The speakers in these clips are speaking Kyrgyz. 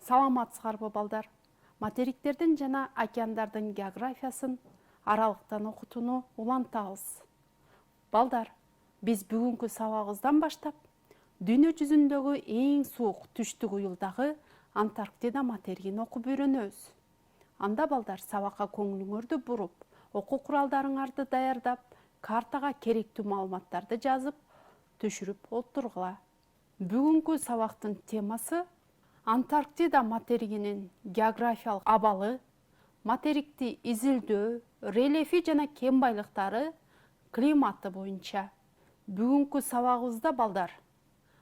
Саламатсыздарбы балдар. Материктердин жана океандардын географиясын аралыктан окутууну улантабыз. Балдар, биз бүгүнкү сабагыбыздан баштап дүйнө жүзүндөгү эң суук түштүк уюлдагы Антарктида материгин окуп үйрөнөбүз. Анда балдар сабакка көңүлүңөрдү буруп, окуу куралдарыңарды даярдап, картага керектүү маалыматтарды жазып, түшүрүп отургула. Бүгүнкү сабактын темасы Антарктида материгинин географиялык абалы, материкти изилдөө, рельефи жана кен байлыктары, климаты боюнча. Бүгүнкү сабагыбызда балдар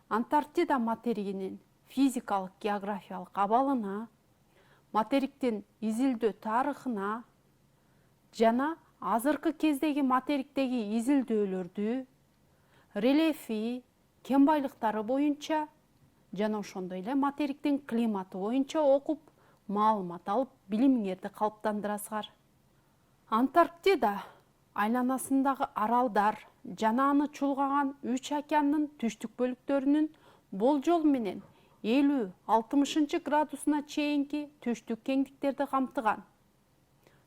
Антарктида материгинин физикалык географиялык абалына, материктин изилдөө тарыхына жана азыркы кездеги материктеги изилдөөлөрдү, рельефи, кен байлыктары боюнча жана ошондой эле материктин климаты боюнча окуп, маалымат алып, билимиңерди калыптандырасыздар. Антарктида айланасындагы аралдар жана аны чулгаган 3 океандын түштүк бөлүктөрүнүн болжол менен 50-60 градусуна чейинки түштүк кеңдиктерди камтыган.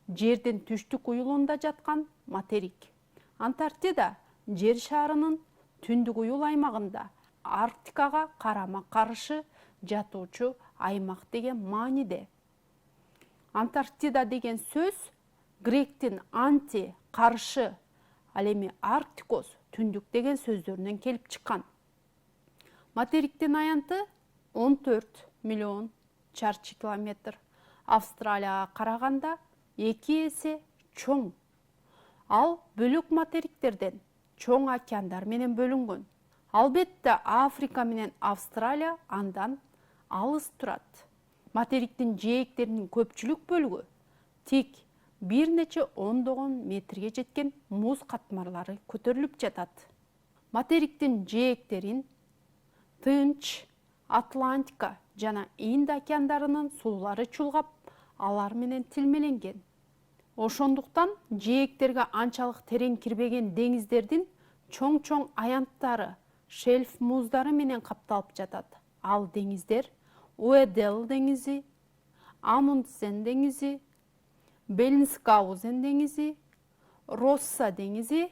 Жердин түштүк уюлунда жаткан материк. Антарктида жер шарынын түндүк уюл аймагында Арктикага карама каршы жатуучу аймак деген мааниде. Антарктида деген сөз гректин анти каршы, ал эми арктикос түндүк деген сөздөрүнөн келип чыккан. Материктин аянты 14 миллион чарчы километр. Австралияга караганда 2 эсе чоң. Ал бөлөк материктерден чоң океандар менен бөлүнгөн. Албетте Африка менен Австралия андан алыс турат. Материктин жээктеринин көпчүлүк бөлүгү тик бир нече ондогон метрге жеткен муз катмарлары көтөрүлүп жатат. Материктин жээктерин Тынч, Атлантика жана Инд океандарынын суулары чулгап, алар менен тилмеленген. Ошондуктан жээктерге анчалык терең кирбеген деңиздердин чоң-чоң аянттары, шельф муздары менен капталып жатат. Ал деңиздер Уэдделл деңизи, Амундсен деңизи, Беллинсгаузен деңизи, Росса деңизи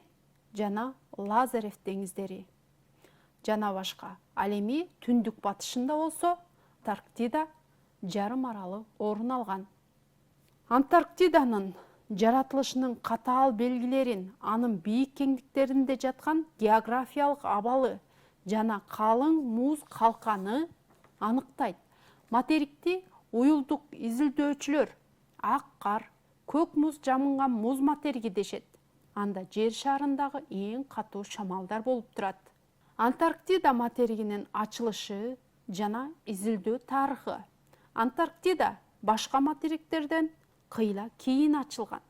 жана Лазарев деңиздери жана башка. Ал эми түндүк батышында болсо Антарктида жарым аралы орун алган. Антарктиданын жаратылышынын катаал белгилерин анын бийик кеңдиктеринде жаткан географиялык абалы жана калың муз калканы аныктайт. Материкти уюлдук изилдөөчүлөр ак кар, көк муз жамынган муз материги дешет. Анда жер шарындагы эң катуу шамалдар болуп турат. Антарктида материгинин ачылышы жана изилдөө тарыхы. Антарктида башка материктерден кыйла кийин ачылган.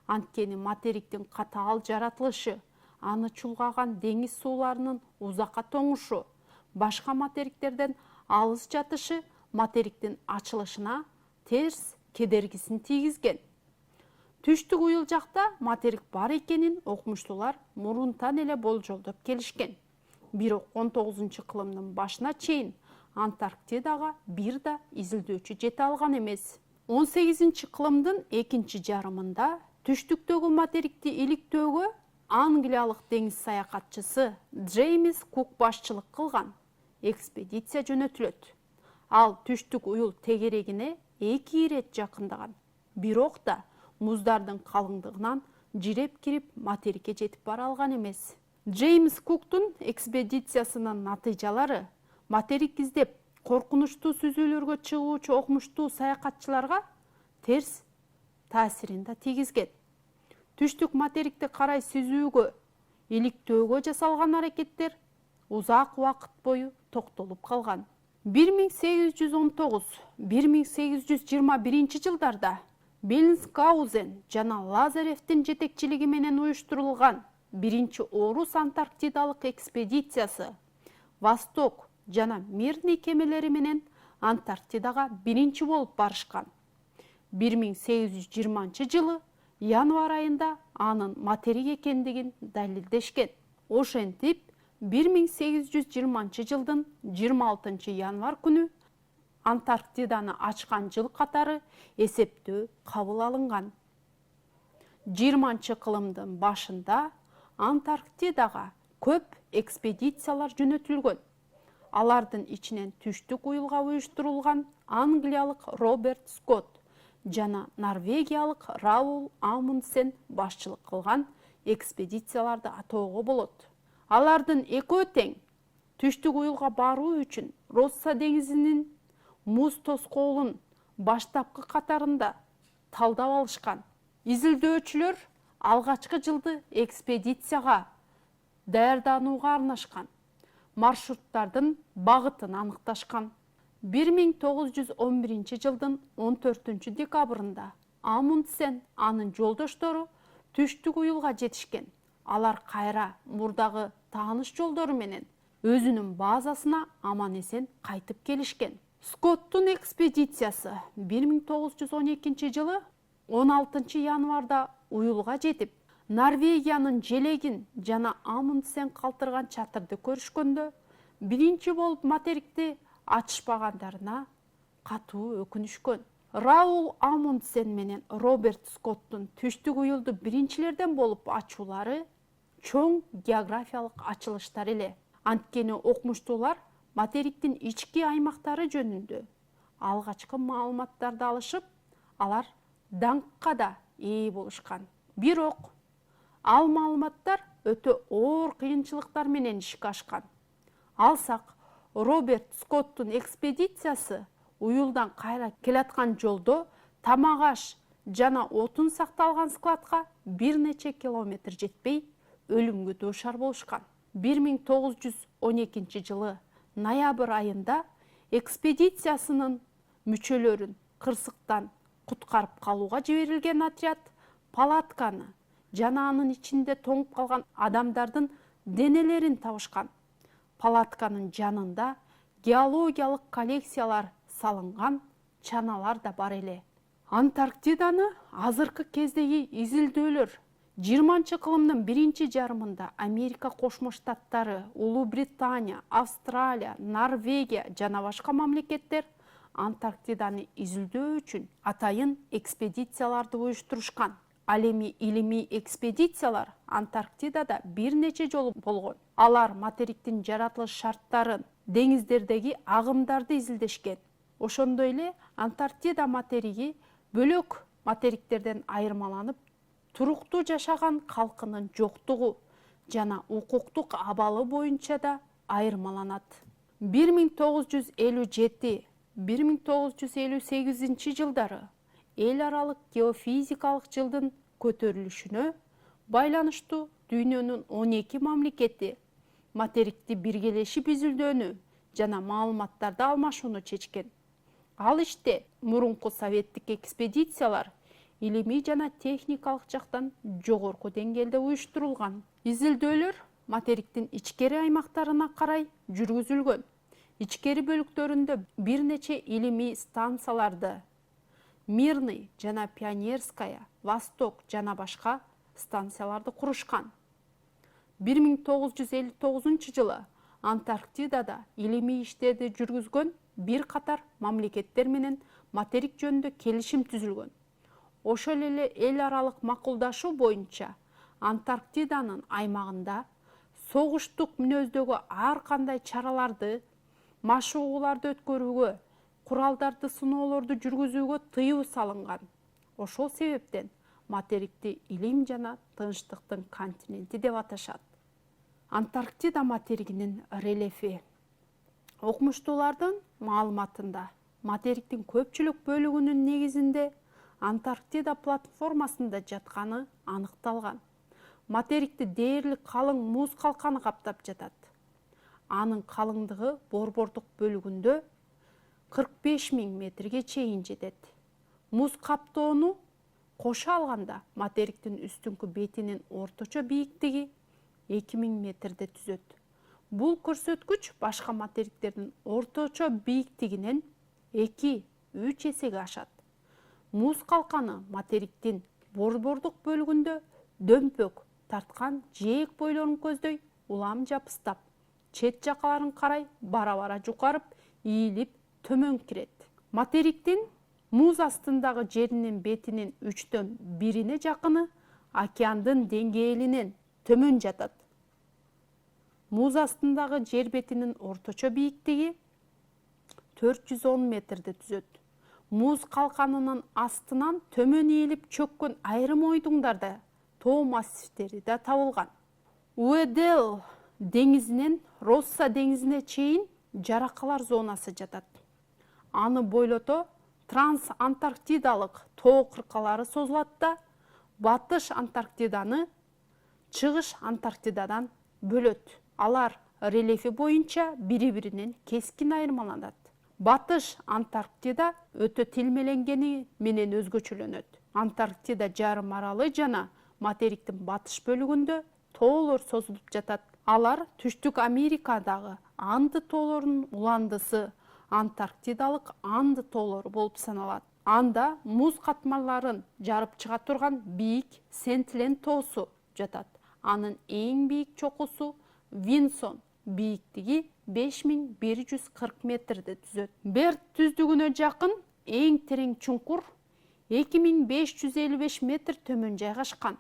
Анткени материктин катаал жаратылышы, аны чулгаган деңиз сууларынын узакка тоңушу, башка материктерден алыс жатышы материктин ачылышына терс кедергисин тийгизген. Түштүк уюл жакта материк бар экенин окумуштуулар мурунтан эле болжолдоп келишкен. Бирок 19-кылымдын башына чейин Антарктидага бир да изилдөөчү жете алган эмес. 18-кылымдын экинчи жарымында түштүктөгү материкти иликтөөгө англиялык деңиз саякатчысы Джеймс Кук башчылык кылган экспедиция жөнөтүлөт. Ал түштүк уюл тегерегине 2 ирет жакындаган. Бирок да муздардын калыңдыгынан жиреп кирип материкке жетип бара алган эмес. Джеймс Куктун экспедициясынын натыйжалары материк издеп коркунучтуу сүзүүлөргө чыгуучу окумуштуу саякатчыларга терс таасирин да тийгизген. Түштүк материкти карай сүзүүгө, иликтөөгө жасалган аракеттер узак убакыт бою токтолуп калган. 1819-1821 жылдарда Беллинсгаузен жана Лазаревдин жетекчилиги менен уюштурулган биринчи орус антарктидалык экспедициясы Восток жана Мирный кемелери менен Антарктидага биринчи болуп барышкан. 1820 жылы январь айында анын материк экендигин далилдешкен. Ошентип 1820 жылдын 26 январь күнү Антарктиданы ачкан жыл катары эсептөө кабыл алынган. 20-кылымдын башында Антарктидага көп экспедициялар жөнөтүлгөн. Алардын ичинен түштүк уюлга уюштурулган англиялык Роберт Скотт жана норвегиялык Раул Амундсен башчылык кылган экспедицияларды атоого болот. Алардын экөө тең түштүк уюлга баруу үчүн Росса деңизинин муз тоскоолун баштапкы катарында талдап алышкан. Изилдөөчүлөр алгачкы жылды экспедицияга даярданууга арнашкан. Маршруттардын багытын аныкташкан. 1911 жылдын 14 декабрында Амундсен анын жолдоштору түштүк уюлга жетишкен. Алар кайра мурдагы тааныш жолдору менен өзүнүн базасына аман-эсен кайтып келишкен. Скоттун экспедициясы 1912 жылы 16 январда уюлга жетип, Норвегиянын желегин жана Амундсен калтырган чатырды көрүшкөндө, биринчи болуп материкти ачышпагандарына катуу өкүнүшкөн. Раул Амундсен менен Роберт Скоттун түштүк уюлду биринчилерден болуп ачуулары чоң географиялык ачылыштар эле. Анткени окумуштуулар материктин ички аймактары жөнүндө алгачкы маалыматтарды алышып, алар даңкка да ээ болушкан. Бирок ал маалыматтар өтө оор кыйынчылыктар менен ишке ашкан. Алсак, Роберт Скоттун экспедициясы уюлдан кайра келаткан жолдо тамак-аш жана отун сакталган складка бир нече километр жетпей өлүмгө дуушар болушкан. 1912 жылы ноябрь айында экспедициясынын мүчөлөрүн кырсыктан куткарып калууга жиберилген отряд палатканы жана анын ичинде тоңуп калган адамдардын денелерин табышкан. Палатканын жанында геологиялык коллекциялар салынган чаналар да бар эле. Антарктиданы азыркы кездеги изилдөөлөр 20-кылымдын биринчи жарымында Америка Кошмо Штаттары, Улуу Британия, Австралия, Норвегия жана башка мамлекеттер Антарктиданы изилдөө үчүн атайын экспедицияларды уюштурушкан. Ал эми илимий экспедициялар Антарктидада бир нече жолу болгон. Алар материктин жаратылыш шарттарын, деңиздердеги агымдарды изилдешкен. Ошондой эле Антарктида материги бөлөк материктерден айырмаланып, туруктуу жашаган калкынын жоктугу жана укуктук абалы боюнча да айырмаланат. 1957-1958 жылдары эл аралык геофизикалык жылдын көтөрүлүшүнө байланыштуу дүйнөнүн 12 мамлекети материкти биргелешип изилдөөнү жана маалыматтарды алмашууну чечкен. Ал иште мурунку советтик экспедициялар илимий жана техникалык жактан жогорку деңгээлде уюштурулган. Изилдөөлөр материктин ичкери аймактарына карай жүргүзүлгөн. Ичкери бөлүктөрүндө бир нече илимий станцияларды Мирный жана Пионерская, Восток жана башка станцияларды курушкан. 1959 жылы Антарктидада илимий иштерди жүргүзгөн бир катар мамлекеттер менен материк жөнүндө келишим түзүлгөн. Ошол эле эл аралык макулдашуу боюнча Антарктиданын аймагында согуштук мүнөздөгү ар кандай чараларды, машыгууларды өткөрүүгө, куралдарды сыноолорду жүргүзүүгө тыюу салынган. Ошол себептен материкти илим жана тынчтыктын континенти деп аташат. Антарктида материгинин рельефи. Окумуштуулардын маалыматында материктин көпчүлүк бөлүгүнүн негизинде Антарктида платформасында жатканы аныкталган. Материкти дээрлик калың муз калканы каптап жатат. Анын калыңдыгы борбордук бөлүгүндө 45 000 метрге чейин жетет. Муз каптоону кошо алганда материктин үстүңкү бетинин орточо бийиктиги 2000 метрде түзөт. Бул көрсөткүч башка материктердин орточо бийиктигинен 2-3 эсеге ашат. Муз калканы материктин борбордук бөлүгүндө дөмпөк тарткан жээк бойлорун көздөй улам жапыстап, чет жакаларын карай бара-бара жукарып, ийилип төмөн кирет. Материктин муз астындагы жеринин бетинин 1/3 жакыны океандын деңгээлинен төмөн жатат. Муз астындагы жер бетинин орточо бийиктиги 410 метрди түзөт. Муз калканынын астынан төмөн ээлип чөккөн айрым ойдуңдарда тоо массивтери да табылган. Уэдделл деңизинен Росса деңизине чейин жаракалар зонасы жатат. Аны бойлото трансантарктидалык тоо кыркалары созулат да, батыш Антарктиданы чыгыш Антарктидадан бөлөт. Алар рельефи боюнча бири-биринен кескин айырмаланат. Батыш Антарктида өтө тилмеленгени менен өзгөчөлөнөт. Антарктида жарым аралы жана материктин батыш бөлүгүндө тоолор созулуп жатат. Алар Түштүк Америкадагы Анды тоолорунун уландысы Антарктидалык Анды тоолору болуп саналат. Анда муз катмарларын жарып чыга турган бийик Сент-Лен тоосу жатат. Анын эң бийик чокусу Винсон, бийиктиги 5140 метрди түзөт. Берт түздүгүнө жакын эң терең чуңкур 2555 метр төмөн жайгашкан.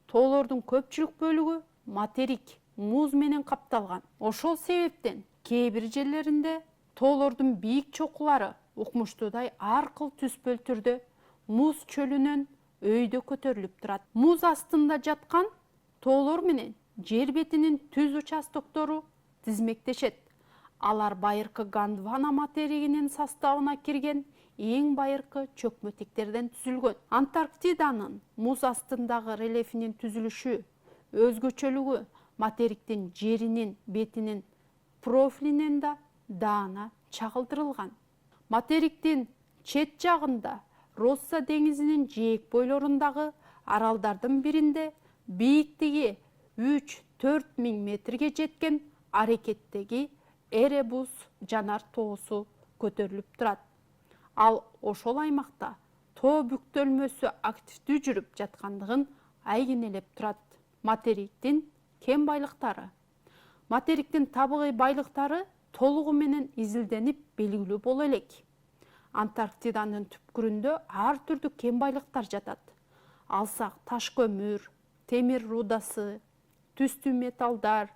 Тоолордун көпчүлүк бөлүгү материк муз менен капталган. Ошол себептен кээ бир жерлеринде тоолордун бийик чокулары укмуштуудай ар кыл түспөл түрдө муз чөлүнөн өйдө көтөрүлүп турат. Муз астында жаткан тоолор менен жер бетинин түз участоктору тизмектешет. Алар байыркы Гондвана материгинин составына кирген эң байыркы чөкмөтектерден түзүлгөн. Антарктиданын муз астындагы рельефинин түзүлүшү, өзгөчөлүгү материктин жеринин бетинин профилинен да даана чагылдырылган. Материктин чет жагында Росса деңизинин жээк бойлорундагы аралдардын биринде бийиктиги 3-4 миң метрге жеткен аракеттеги Эребус жанар тоосу көтөрүлүп турат. Ал ошол аймакта тоо бүктөлмөсү активдүү жүрүп жаткандыгын айгинелеп турат. Материктин кен байлыктары. Материктин табигый байлыктары толугу менен изилденип белгилүү боло элек. Антарктиданын түпкүрүндө ар түрдүү кен байлыктар жатат. Алсак таш көмүр, темир рудасы, түстүү металлдар,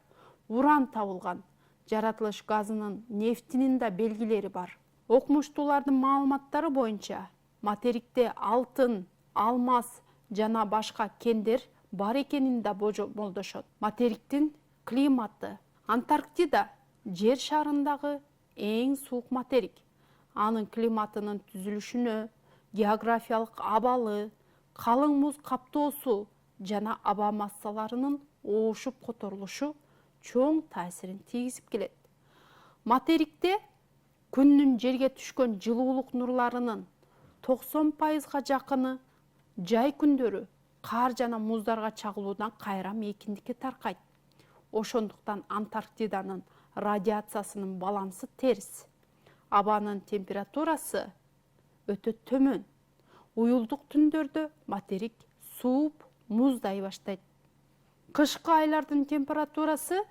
уран табылган. Жаратылыш газынын, нефтинин да белгилери бар. Окумуштуулардын маалыматтары боюнча материкте алтын, алмаз жана башка кендер бар экенин да болжошот. Материктин климаты. Антарктида жер шарындагы эң суук материк. Анын климатынын түзүлүшүнө географиялык абалы, калың муз каптоосу жана аба массаларынын оошуп которулушу чоң таасирин тийгизип келет. Материкте күндүн жерге түшкөн жылуулук нурларынын 90% жакыны жай күндөрү кар жана муздарга чагылуудан кайра мейкиндикке таркайт. Ошондуктан Антарктиданын радиациясынын балансы терс. Абанын температурасы өтө төмөн. Уюлдук түндөрдө материк сууп, муздай баштайт. Кышкы айлардын температурасы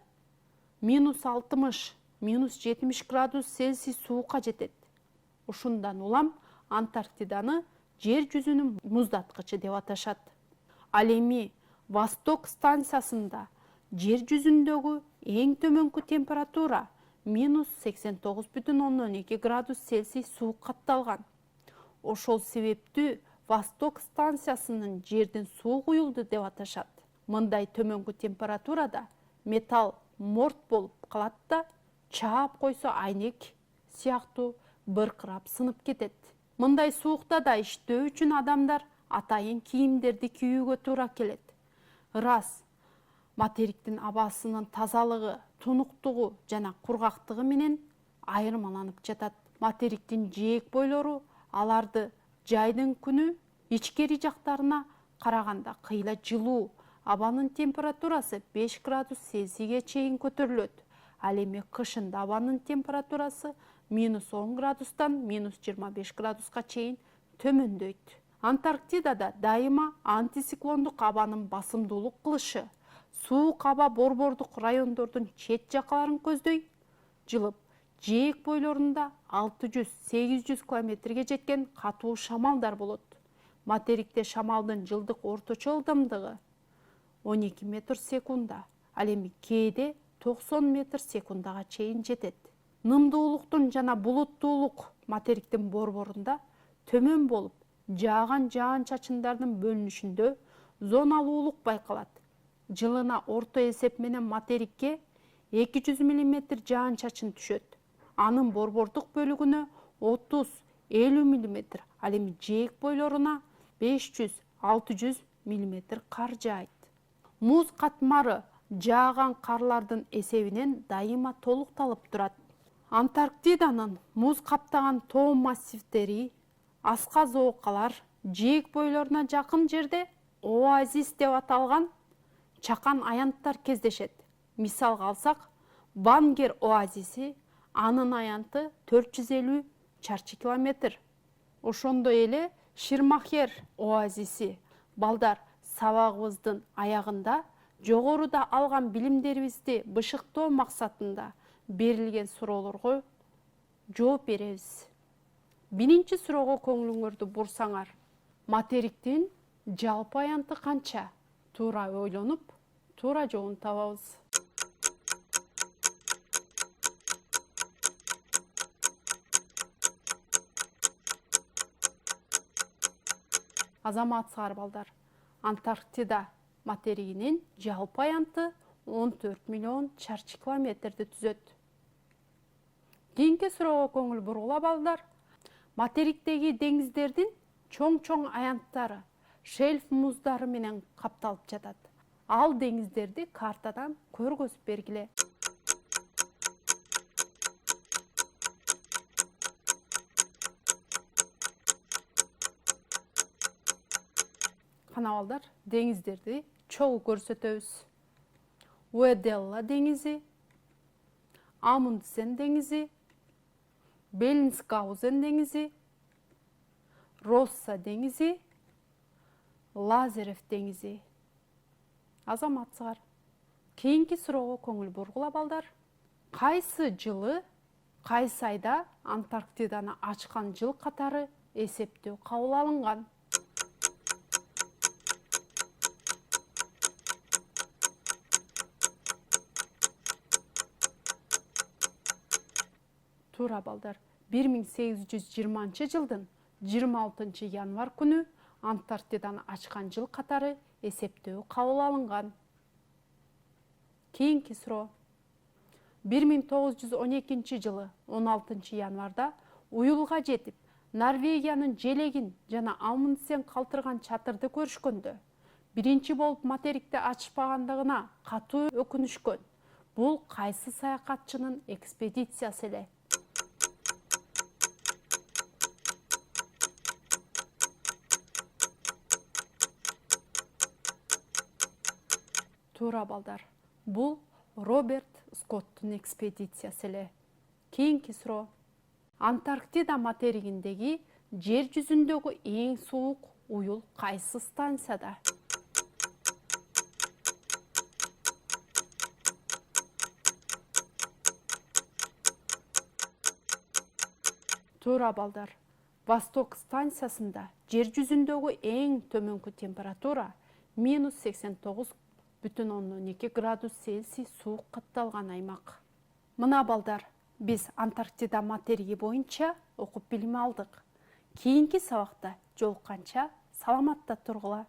-60, -70 градус Цельсий суукка жетет. Ушундан улам Антарктиданы жер жүзүнүн муздаткычы деп аташат. Ал эми Восток станциясында жер жүзүндөгү эң төмөнкү температура -89,2 градус Цельсий суук катталган. Ошол себептүү Восток станциясынын жердин суук уюлду деп аташат. Мындай төмөнкү температурада металл морт болуп калат да, чаап койсо айнек сыяктуу быркырап сынып кетет. Мындай суукта да иштөө үчүн адамдар атайын кийимдерди кийүүгө туура келет. Ырас, материктин абасынын тазалыгы, тунуктугу жана кургактыгы менен айырмаланып жатат. Материктин жээк бойлору аларды жайдын күнү ичкери жактарына караганда кыйла жылуу. Абанын температурасы 5 градус Цельсийге чейин көтөрүлөт. Ал эми кышында абанын температурасы -10 градустан -25 градуска чейин төмөндөйт. Антарктидада дайыма антициклондук абанын басымдуулук кылышы суук аба борбордук райондордун чет жакаларын көздөй, жылып жээк бойлорунда 600-800 километрге жеткен катуу шамалдар болот. Материкте шамалдын жылдык орточо ылдамдыгы 12 метр секунда, ал эми кээде 90 метр секундага чейин жетет. Нымдуулуктун жана булуттуулук материктин борборунда төмөн болуп, жааган жаан-чачындардын бөлүнүшүндө зоналуулук байкалат. Жылына орто эсеп менен материкке 200 мм жаан-чачын түшөт. Анын борбордук бөлүгүнө 30-50 мм, ал эми жээк бойлоруна 500-600 мм кар жаайт. Муз катмары жааган карлардын эсебинен дайыма толукталып турат. Антарктиданын муз каптаган тоо массивдери, асказоокалар жээк бойлоруна жакын жерде оазис деп аталган чакан аянттар кездешет. Мисалга алсак, Бангер оазиси, анын аянты 450 чарчы километр. Ошондой эле Ширмахер оазиси. Балдар, сабагыбыздын аягында жогоруда алган билимдерибизди бышыктоо максатында берилген суроолорго жооп беребиз. Биринчи суроого көңүлүңөрдү бурсаңар, материктин жалпы аянты канча? Туура ойлонуп, туура жообун табабыз. Азаматсыздар балдар, Антарктида материгинин жалпы аянты 14 миллион чарчы километрди түзөт. Кийинки суроого көңүл бургула балдар. Материктеги деңиздердин чоң аянттары шельф муздары менен капталып жатат. Ал деңиздерди картадан көргөзүп бергиле. Кана балдар, деңиздерди чогуу көрсөтөбүз. Уэделла деңизи, Амундсен деңизи, Беллинсгаузен деңизи, Росса деңизи, Лазарев деңизи. Азаматсыздар, кийинки суроого көңүл бургула балдар. Кайсы жылы, кайсы айда Антарктиданы ачкан жыл катары эсептөө кабыл алынган? Туура балдар, 1820 жылдын 26 январь күнү Антарктиданы ачкан жыл катары эсептөө кабыл алынган. Кийинки суроо. 1912 жылы 16 январда уюлга жетип, Норвегиянын желегин жана Амундсен калтырган чатырды көрүшкөндө, биринчи болуп материкти ачпагандыгына катуу өкүнүшкөн. Бул кайсы саякатчынын экспедициясы эле? Туура балдар, бул Роберт Скоттун экспедициясы эле. Кийинки суроо. Антарктида материгиндеги жер жүзүндөгү эң суук уюл кайсы станцияда? Туура балдар, Восток станциясында жер жүзүндөгү эң төмөнкү температура -89,2 градус Цельсий суук катталган аймак. Мына балдар, биз Антарктида материги боюнча окуп билим алдык. Кийинки сабакта жолукканча саламатта тургула.